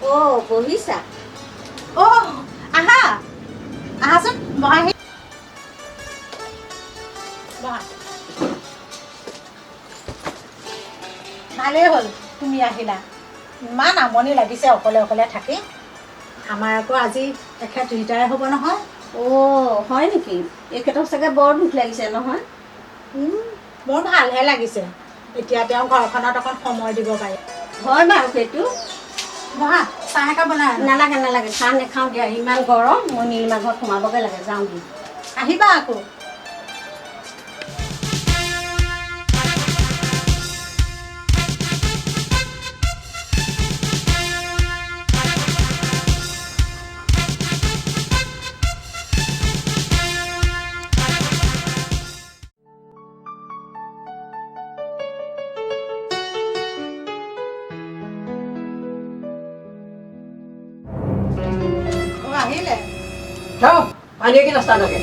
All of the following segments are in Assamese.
বহিছা আহা আহাচোন বহাহি বহা ভালেই হ'ল তুমি আহিলা ইমান আমনি লাগিছে অকলে অকলে থাকি আমাৰ আকৌ আজি এখেত ৰিটায়াৰ হ'ব নহয় হয় নেকি এখেতক চাগে বৰ দুখ লাগিছে নহয় মোৰ ভালহে লাগিছে এতিয়া তেওঁ ঘৰখনত অকণ সময় দিব পাৰে হয় বাৰু সেইটো বহা চাহ একাপ বনাই নালাগে চাহ নাখাওঁ দিয়া ইমান গৰম মই নীলিমা ঘৰত সোমাবগৈ লাগে যাওঁ দি আহিবা আকৌ আহিলে যাও পানী কি নাস্তা নাকে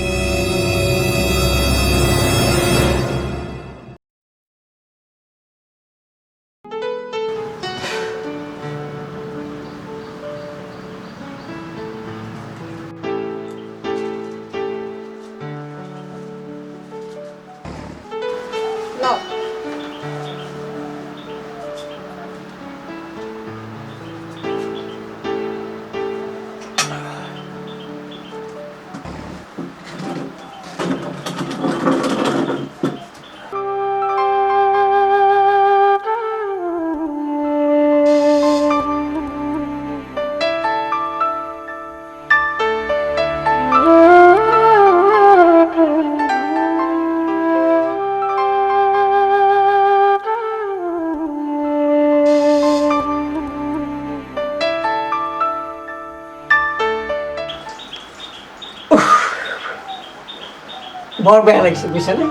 বৰ বেয়া লাগিছে বুজিছানে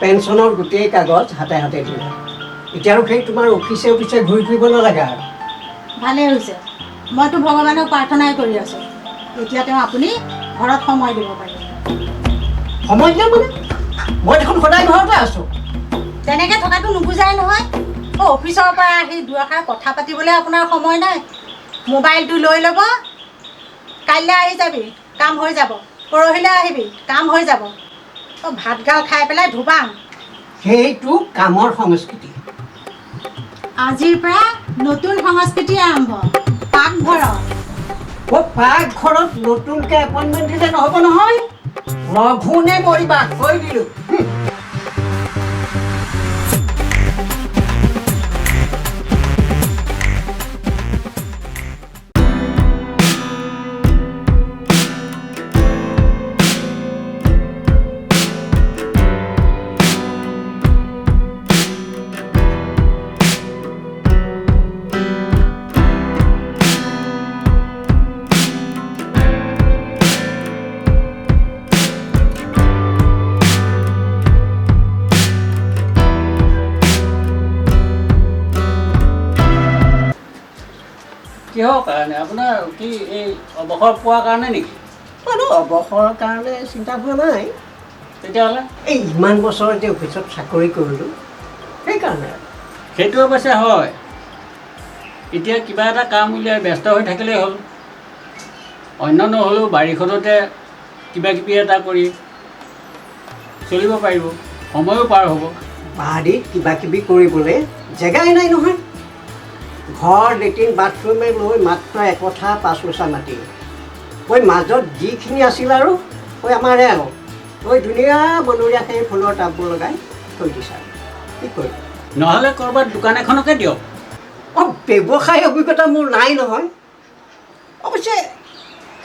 পেঞ্চনৰ গোটেই কাগজ হাতে হাতে দিলে এতিয়া আৰু সেই তোমাৰ অফিচে ঘূৰি ফুৰিব নালাগে আৰু ভালেই হৈছে মইতো ভগৱানক প্ৰাৰ্থনাই কৰি আছোঁ এতিয়া তেওঁ আপুনি ঘৰত সময় দিব পাৰিব সময় দিয়া মানে মই দেখোন সদায় ঘৰতে আছোঁ তেনেকৈ থকাটো নুবুজাই নহয় অফিচৰ পৰা আহি দুআষাৰ কথা পাতিবলৈ আপোনাৰ সময় নাই মোবাইলটো লৈ ল'ব কাইলৈ আহি যাবি কাম হৈ যাব পৰহিলৈ আহিবি কাম হৈ যাব ভাতগাল খাই পেলাই ধুবাং সেইটো কামৰ সংস্কৃতি আজিৰ পৰা নতুন সংস্কৃতি আৰম্ভ পাকঘৰত পাকঘৰত নতুনকৈ এপইণ্টমেণ্ট দিলে নহ'ব নহয় ৰঘুনে মৰিবা কৈ দিলোঁ কিহৰ কাৰণে আপোনাৰ কি এই অৱসৰ পোৱাৰ কাৰণে নেকি অৱসৰৰ কাৰণে চিন্তা হোৱা নাই তেতিয়াহ'লে এই ইমান বছৰ এতিয়া অফিচত চাকৰি কৰিলোঁ সেইকাৰণে সেইটো অৱশ্যে হয় এতিয়া কিবা এটা কাম উলিয়াই ব্যস্ত হৈ থাকিলেই হ'ল অন্য নহ'লেও বাৰীখনতে কিবা কিবি এটা কৰি চলিব পাৰিব সময়ো পাৰ হ'ব বাৰীত কিবা কিবি কৰিবলৈ জেগাই নাই নহয় ঘৰ লেট্ৰিন বাথৰুমে লৈ মাত্ৰ একঠা 5 লোচা মাটি মাজত যিখিনি আছিল আৰু আমাৰে আৰু ধুনীয়া বনৰীয়াকৈ ফুলৰ টাববোৰ লগাই থৈ দিছা কি কৰিম নহ'লে ক'ৰবাত দোকান এখনকে দিয়ক ব্যৱসায় অভিজ্ঞতা মোৰ নাই নহয় অৱশ্যে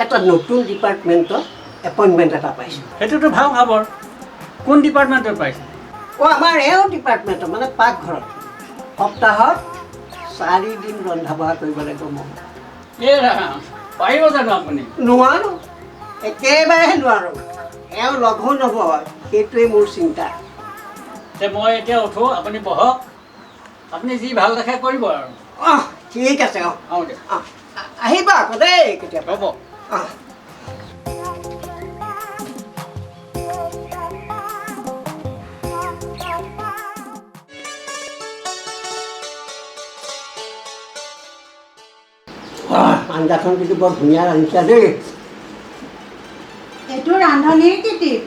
এটা নতুন ডিপাৰ্টমেণ্টত এপইণ্টমেণ্ট এটা পাইছোঁ সেইটোতো ভাল খবৰ কোন ডিপাৰ্টমেণ্টত পাইছে আমাৰ এওঁ ডিপাৰ্টমেণ্টত মানে পাকঘৰত সপ্তাহত 4 দিন ৰন্ধা বঢ়া কৰিব লাগিব মই পাৰিব জানো আপুনি নোৱাৰোঁ একেবাৰে নোৱাৰোঁ এওঁ লঘু নহয় সেইটোৱে মোৰ চিন্তা মই এতিয়া উঠোঁ আপুনি বহক আপুনি যি ভাল দেখে কৰিব আৰু ঠিক আছে দিয়ক আহিবা আকৌ দেই কেতিয়াবা হ'ব আঞ্জাখন কিন্তু বৰ ধুনীয়া ৰান্ধিছা দেই। এইটো ৰান্ধনিৰ কৃতিপ।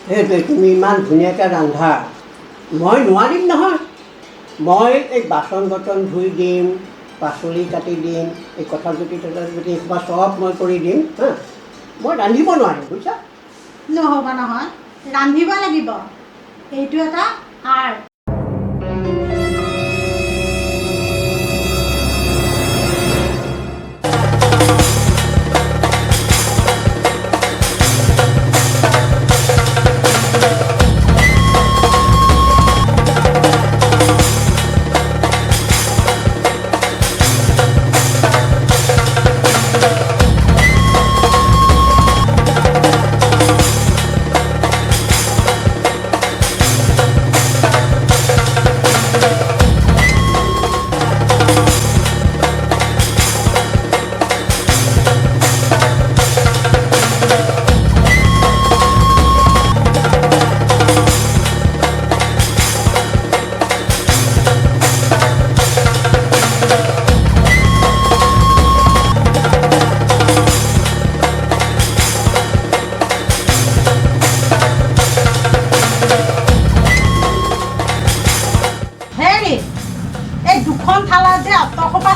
সেইটোৱে, তুমি ইমান ধুনীয়াকৈ ৰান্ধা, মই নোৱাৰিম নহয়। মই এই বাচন বৰ্তন ধুই দিম, পাচলি কাটি দিম, এই কথা যদি এইসোপা চব মই কৰি দিম হা, মই ৰান্ধিব নোৱাৰিম বুজিছা। নহ'ব নহয়, ৰান্ধিব লাগিব, এইটো এটা আৰ্ট।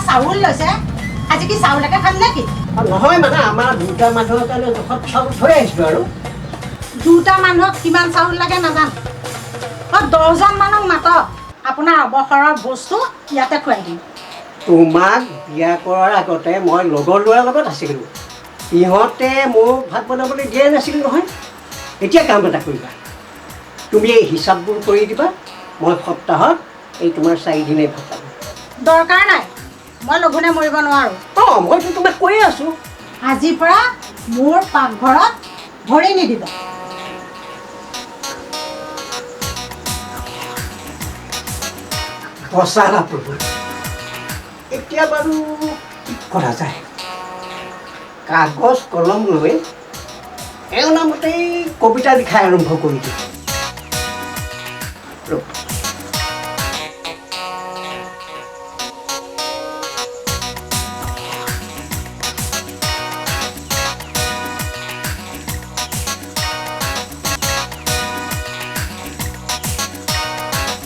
চাউল লৈছে, আজি কি চাউলকে খাম নেকি? নহয় মানে আমাৰ দুটা মানুহৰ কাৰণে জোখত চাউল থৈ আহিছোঁ আৰু। দুটা মানুহক কিমান চাউল লাগে নাজানো, 10জন মানুহক মাতক, আপোনাৰ অৱসৰৰ বস্তু ইয়াতে খুৱাই দিম। তোমাক বিয়া কৰাৰ আগতে মই লগৰ ল'ৰাৰ লগত আছিলোঁ, সিহঁতে মোক ভাত বনাবলৈ দিয়াই নাছিল নহয়। এতিয়া কাম এটা কৰিবা, তুমি এই হিচাপবোৰ কৰি দিবা, মই সপ্তাহত এই তোমাৰ 4 দিনেই ভাত পাম। দৰকাৰ নাই, মই লঘোণে মৰিব নোৱাৰোঁ। মইতো তোমাক কৈয়ে আছোঁ, আজিৰ পৰা মোৰ পাকঘৰত ভৰি নিদিব। সঁচা প্ৰভু, এতিয়া বাৰু কি কৰা যায়? কাগজ কলম লৈ এওঁ নামতেই কবিতা লিখা আৰম্ভ কৰি দিওঁ।